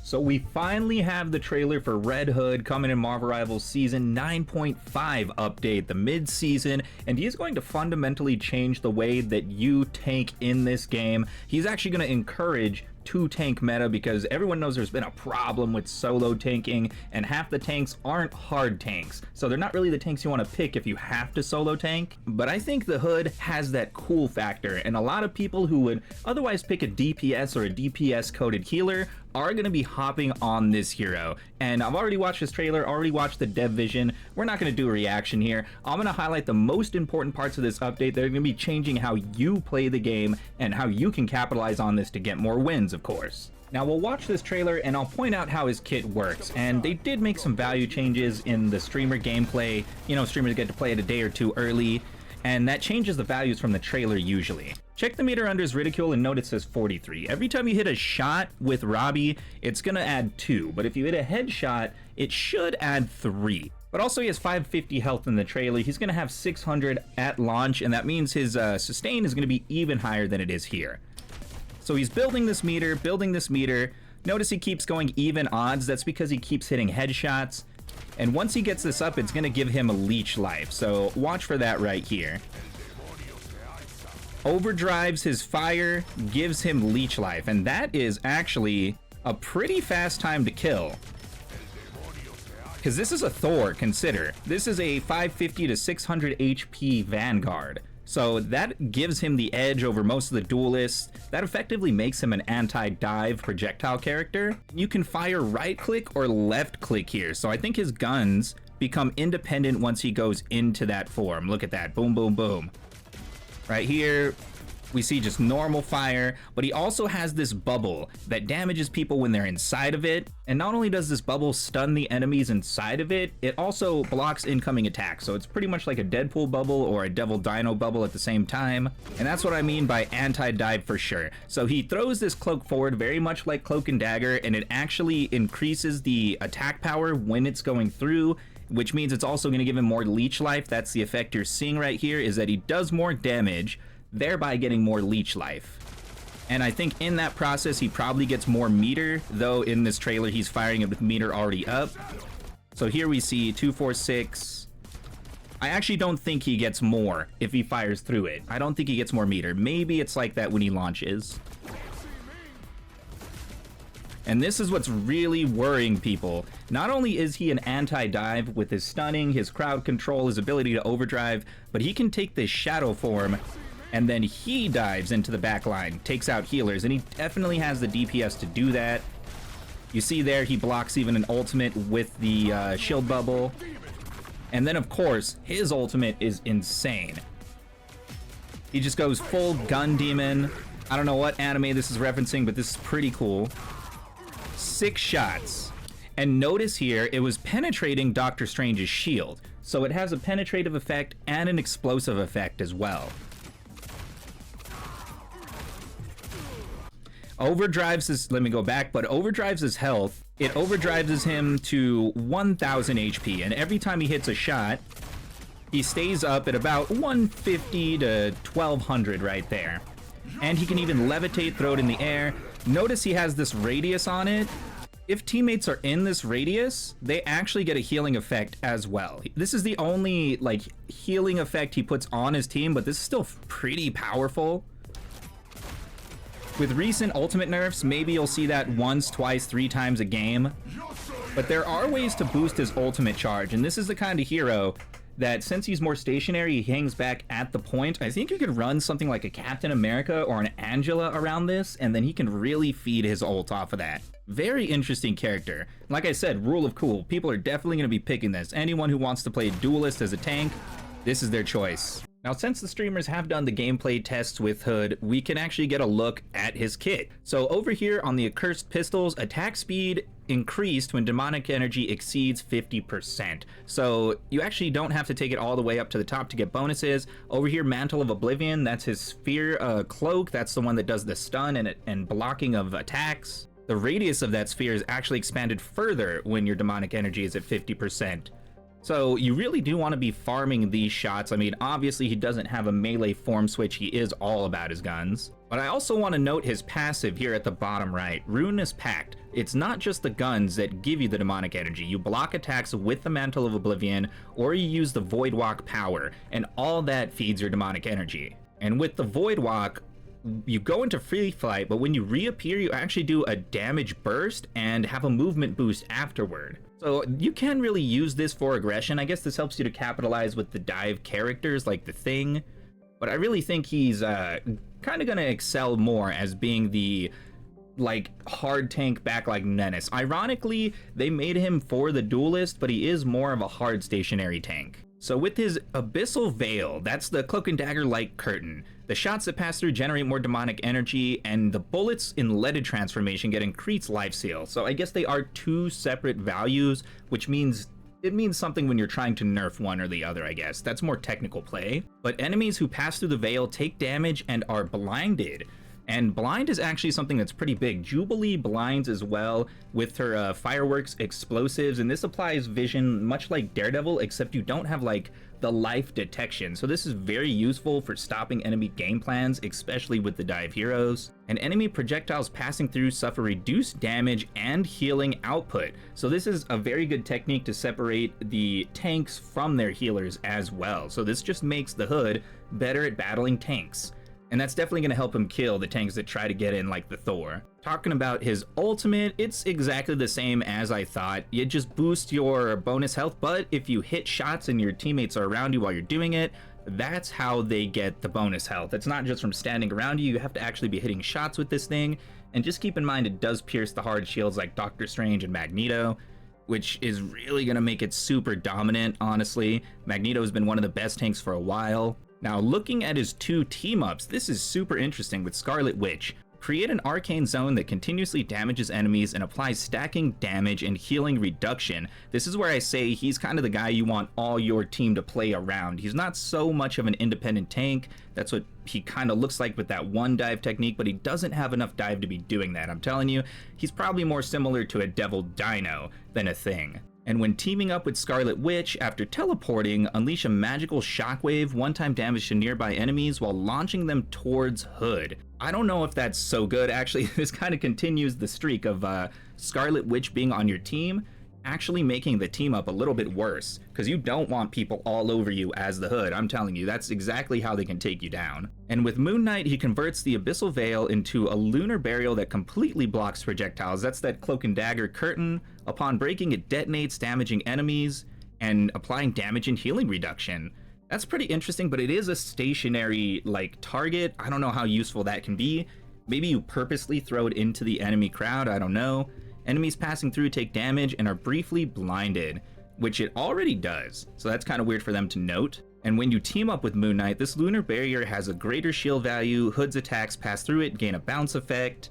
So we finally have the trailer for Red Hood coming in Marvel Rivals Season 9.5 update, the mid-season, and he's going to fundamentally change the way that you tank in this game. He's actually going to encourage two-tank meta because everyone knows there's been a problem with solo tanking, and half the tanks aren't hard tanks, so they're not really the tanks you want to pick if you have to solo tank. But I think the Hood has that cool factor, and a lot of people who would otherwise pick a DPS or a DPS coded healer are going to be hopping on this hero. And I've already watched this trailer, already watched the dev vision. We're not going to do a reaction here. I'm going to highlight the most important parts of this update that are going to be changing how you play the game and how you can capitalize on this to get more wins, of course. Now we'll watch this trailer and I'll point out how his kit works, and they did make some value changes in the streamer gameplay. You know, streamers get to play it a day or two early, and that changes the values from the trailer usually. Check the meter under his ridicule and note it says 43. Every time you hit a shot with Robbie, it's gonna add 2, but if you hit a headshot, it should add 3. But also he has 550 health in the trailer. He's gonna have 600 at launch, and that means his sustain is gonna be even higher than it is here. So he's building this meter, Notice he keeps going even odds. That's because he keeps hitting headshots. And once he gets this up, it's gonna give him a leech life. So watch for that right here. Overdrives his fire, gives him leech life, and that is actually a pretty fast time to kill. Because this is a Thor, consider. This is a 550 to 600 HP Vanguard. So that gives him the edge over most of the duelists. That effectively makes him an anti-dive projectile character. You can fire right click or left click here. So I think his guns become independent once he goes into that form. Look at that, boom, boom, boom. Right here, we see just normal fire, but he also has this bubble that damages people when they're inside of it. And not only does this bubble stun the enemies inside of it, it also blocks incoming attacks. So it's pretty much like a Deadpool bubble or a Devil Dino bubble at the same time. And that's what I mean by anti-dive for sure. So he throws this cloak forward very much like Cloak and Dagger, and it actually increases the attack power when it's going through, which means it's also going to give him more leech life. That's the effect you're seeing right here, is that he does more damage, thereby getting more leech life. And I think in that process he probably gets more meter, though in this trailer he's firing it with meter already up. So here we see 246. I actually don't think he gets more if he fires through it. I don't think he gets more meter. Maybe it's like that when he launches. And this is what's really worrying people. Not only is he an anti-dive with his stunning, his crowd control, his ability to overdrive, but he can take this shadow form and then he dives into the back line, takes out healers, and he definitely has the DPS to do that. You see there, he blocks even an ultimate with the shield bubble. And then of course, his ultimate is insane. He just goes full gun demon. I don't know what anime this is referencing, but this is pretty cool. 6 shots. And notice here, it was penetrating Doctor Strange's shield. So it has a penetrative effect and an explosive effect as well. Overdrives his, let me go back, but overdrives his health. It overdrives him to 1000 HP, and every time he hits a shot, he stays up at about 150 to 1200 right there. And he can even levitate, throw it in the air. Notice he has this radius on it. If teammates are in this radius, they actually get a healing effect as well. This is the only like healing effect he puts on his team, but this is still pretty powerful. With recent ultimate nerfs, maybe you'll see that once, twice, 3 times a game. But there are ways to boost his ultimate charge, and this is the kind of hero that, since he's more stationary, he hangs back at the point. I think you could run something like a Captain America or an Angela around this, and then he can really feed his ult off of that. Very interesting character. Like I said, rule of cool. People are definitely going to be picking this. Anyone who wants to play Duelist as a tank, this is their choice. Now, since the streamers have done the gameplay tests with Hood, we can actually get a look at his kit. So over here on the Accursed Pistols, attack speed increased when demonic energy exceeds 50%. So you actually don't have to take it all the way up to the top to get bonuses. Over here, Mantle of Oblivion, that's his sphere cloak. That's the one that does the stun and blocking of attacks. The radius of that sphere is actually expanded further when your demonic energy is at 50%. So you really do want to be farming these shots. I mean, obviously he doesn't have a melee form switch, he is all about his guns. But I also want to note his passive here at the bottom right, Ruinous Pact. It's not just the guns that give you the demonic energy. You block attacks with the Mantle of Oblivion, or you use the Void Walk power, and all that feeds your demonic energy. And with the Void Walk, you go into free flight, but when you reappear, you actually do a damage burst and have a movement boost afterward. So you can really use this for aggression. I guess this helps you to capitalize with the dive characters like the Thing, but I really think he's kind of going to excel more as being the like hard tank back like Menace. Ironically, they made him for the duelist, but he is more of a hard stationary tank. So with his Abyssal Veil, that's the Cloak and Dagger like curtain. The shots that pass through generate more demonic energy, and the bullets in Leaded Transformation get increased life seal. So I guess they are two separate values, which means it means something when you're trying to nerf one or the other, I guess. That's more technical play. But enemies who pass through the veil take damage and are blinded. And blind is actually something that's pretty big. Jubilee blinds as well with her fireworks explosives, and this applies vision much like Daredevil, except you don't have like the life detection. So this is very useful for stopping enemy game plans, especially with the dive heroes. And enemy projectiles passing through suffer reduced damage and healing output. So this is a very good technique to separate the tanks from their healers as well. So this just makes the Hood better at battling tanks. And that's definitely going to help him kill the tanks that try to get in like the Thor. Talking about his ultimate, it's exactly the same as I thought. You just boost your bonus health, but if you hit shots and your teammates are around you while you're doing it, that's how they get the bonus health. It's not just from standing around you, you have to actually be hitting shots with this thing. And just keep in mind it does pierce the hard shields like Doctor Strange and Magneto, which is really going to make it super dominant, honestly. Magneto has been one of the best tanks for a while. Now, looking at his two team-ups, this is super interesting with Scarlet Witch. Create an arcane zone that continuously damages enemies and applies stacking damage and healing reduction. This is where I say he's kind of the guy you want all your team to play around. He's not so much of an independent tank. That's what he kind of looks like with that one dive technique, but he doesn't have enough dive to be doing that. I'm telling you, he's probably more similar to a Devil Dino than a Thing. And when teaming up with Scarlet Witch, after teleporting, unleash a magical shockwave, one-time damage to nearby enemies while launching them towards Hood. I don't know if that's so good, actually. This kind of continues the streak of Scarlet Witch being on your team, actually making the team up a little bit worse, because you don't want people all over you as the Hood. I'm telling you, that's exactly how they can take you down. And with Moon Knight, he converts the Abyssal Veil into a lunar burial that completely blocks projectiles. That's that Cloak and Dagger curtain. Upon breaking, it detonates, damaging enemies and applying damage and healing reduction. That's pretty interesting, but it is a stationary like target. I don't know how useful that can be. Maybe you purposely throw it into the enemy crowd, I don't know. Enemies passing through take damage and are briefly blinded, which it already does, so that's kind of weird for them to note. And when you team up with Moon Knight, this lunar barrier has a greater shield value, Hood's attacks pass through it, gain a bounce effect.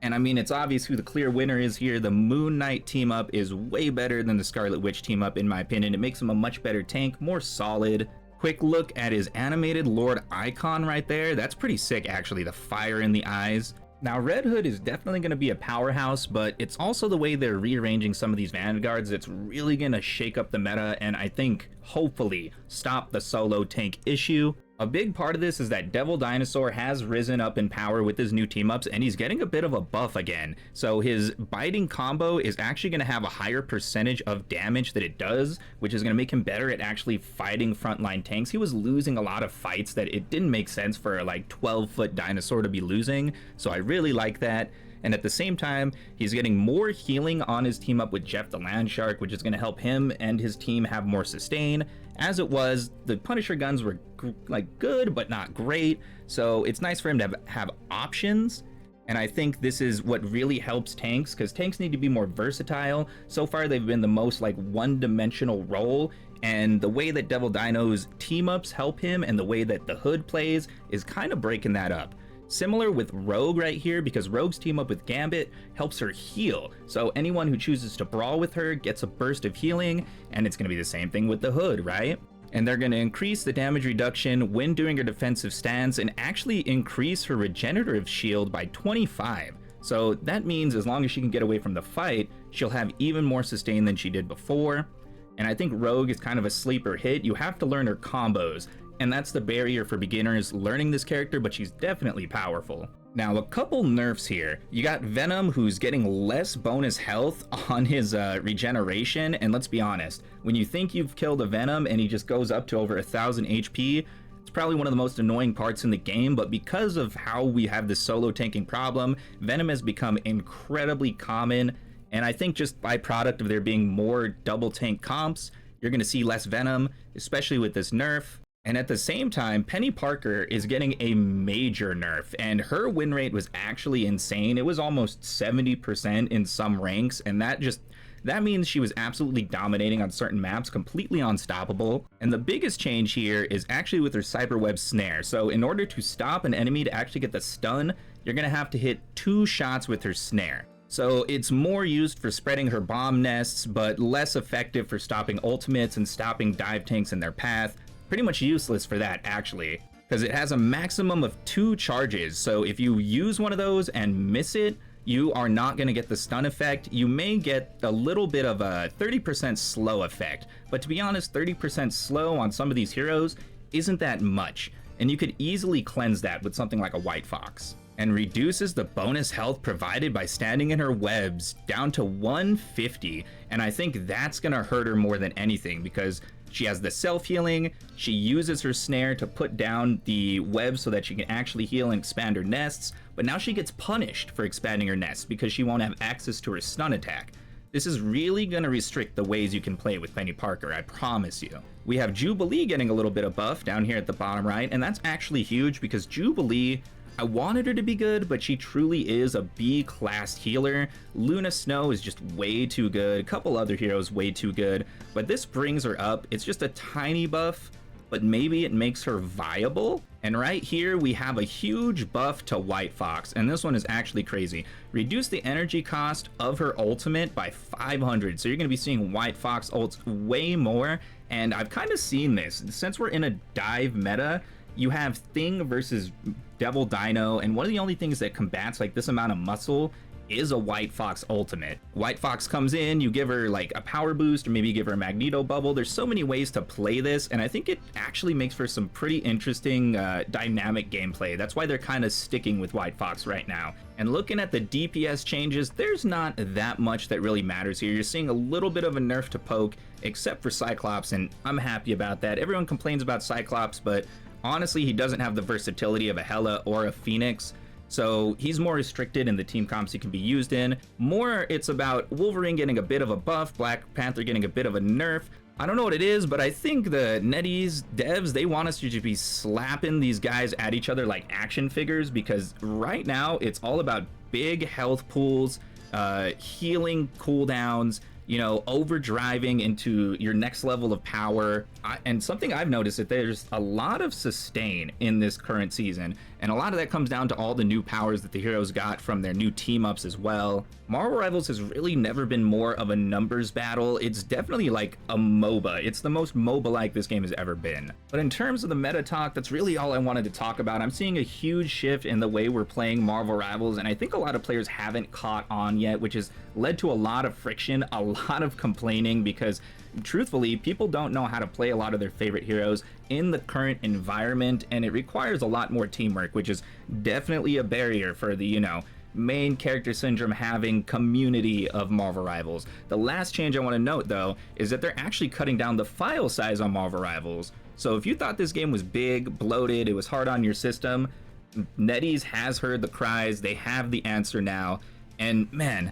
And I mean, it's obvious who the clear winner is here. The Moon Knight team up is way better than the Scarlet Witch team up, in my opinion. It makes him a much better tank, more solid. Quick look at his animated Lord icon right there. That's pretty sick, actually, the fire in the eyes. Now, Red Hood is definitely going to be a powerhouse, but it's also the way they're rearranging some of these Vanguards that's really going to shake up the meta and I think, hopefully, stop the solo tank issue. A big part of this is that Devil Dinosaur has risen up in power with his new team-ups, and he's getting a bit of a buff again. So his biting combo is actually going to have a higher percentage of damage that it does, which is going to make him better at actually fighting frontline tanks. He was losing a lot of fights that it didn't make sense for a like 12-foot dinosaur to be losing, so I really like that. And at the same time, he's getting more healing on his team up with Jeff the Landshark, which is going to help him and his team have more sustain. As it was, the Punisher guns were like good, but not great. So it's nice for him to have options. And I think this is what really helps tanks, because tanks need to be more versatile. So far, they've been the most like one-dimensional role. And the way that Devil Dino's team-ups help him and the way that the Hood plays is kind of breaking that up. Similar with Rogue right here, because Rogue's team up with Gambit helps her heal. So anyone who chooses to brawl with her gets a burst of healing, and it's going to be the same thing with the Hood, right? And they're going to increase the damage reduction when doing her defensive stance and actually increase her regenerative shield by 25. So that means as long as she can get away from the fight, she'll have even more sustain than she did before. and I think Rogue is kind of a sleeper hit. You have to learn her combos, and that's the barrier for beginners learning this character, but she's definitely powerful. Now, a couple nerfs here. You got Venom, who's getting less bonus health on his regeneration, and let's be honest, when you think you've killed a Venom and he just goes up to over 1000 HP, it's probably one of the most annoying parts in the game, but because of how we have this solo tanking problem, Venom has become incredibly common, and I think just by product of there being more double tank comps, you're going to see less Venom, especially with this nerf. And at the same time, Penny Parker is getting a major nerf, and her win rate was actually insane. It was almost 70% in some ranks, and that means she was absolutely dominating on certain maps, completely unstoppable. And the biggest change here is actually with her Cyberweb snare. So in order to stop an enemy to actually get the stun, you're going to have to hit 2 shots with her snare. So it's more used for spreading her bomb nests, but less effective for stopping ultimates and stopping dive tanks in their path. Pretty much useless for that, actually, because it has a maximum of 2 charges. So if you use one of those and miss it, you are not going to get the stun effect. You may get a little bit of a 30% slow effect, but to be honest, 30% slow on some of these heroes isn't that much, and you could easily cleanse that with something like a White Fox. And reduces the bonus health provided by standing in her webs down to 150, and I think that's going to hurt her more than anything, because she has the self-healing, she uses her snare to put down the web so that she can actually heal and expand her nests, but now she gets punished for expanding her nests because she won't have access to her stun attack. This is really going to restrict the ways you can play with Penny Parker, I promise you. We have Jubilee getting a little bit of buff down here at the bottom right, and that's actually huge because Jubilee, I wanted her to be good, but she truly is a B-class healer. Luna Snow is just way too good. A couple other heroes way too good, but this brings her up. It's just a tiny buff, but maybe it makes her viable. And right here, we have a huge buff to White Fox, and this one is actually crazy. Reduce the energy cost of her ultimate by 500, so you're gonna be seeing White Fox ults way more, and I've kind of seen this. Since we're in a dive meta, you have Thing versus Devil Dino, and one of the only things that combats like this amount of muscle is a White Fox ultimate. White Fox comes in, you give her like a power boost, or maybe give her a Magneto bubble. There's so many ways to play this, and I think it actually makes for some pretty interesting dynamic gameplay. That's why they're kind of sticking with White Fox right now. And looking at the DPS changes, there's not that much that really matters here. You're seeing a little bit of a nerf to poke, except for Cyclops, and I'm happy about that. Everyone complains about Cyclops, but honestly, he doesn't have the versatility of a Hela or a Phoenix, so he's more restricted in the team comps he can be used in. More, it's about Wolverine getting a bit of a buff, Black Panther getting a bit of a nerf. I don't know what it is, but I think the NetEase devs, they want us to just be slapping these guys at each other like action figures, because right now it's all about big health pools, healing cooldowns, you know, overdriving into your next level of power. And something I've noticed that there's a lot of sustain in this current season, and a lot of that comes down to all the new powers that the heroes got from their new team ups as well. Marvel Rivals has really never been more of a numbers battle. It's definitely like a MOBA. It's the most MOBA-like this game has ever been. But in terms of the meta talk, that's really all I wanted to talk about. I'm seeing a huge shift in the way we're playing Marvel Rivals, and I think a lot of players haven't caught on yet, which has led to a lot of friction, a lot of complaining, because truthfully, people don't know how to play a lot of their favorite heroes in the current environment, and it requires a lot more teamwork, which is definitely a barrier for the, you know, main character syndrome having community of Marvel Rivals. The last change I want to note, though, is that they're actually cutting down the file size on Marvel Rivals. So if you thought this game was big, bloated, it was hard on your system, NetEase has heard the cries, they have the answer now, and man,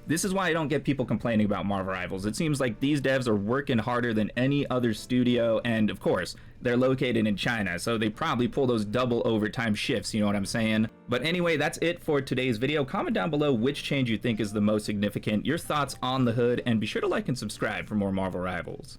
this is why I don't get people complaining about Marvel Rivals. It seems like these devs are working harder than any other studio, and of course, they're located in China, so they probably pull those double overtime shifts, you know what I'm saying? But anyway, that's it for today's video. Comment down below which change you think is the most significant, your thoughts on the hood, and be sure to like and subscribe for more Marvel Rivals.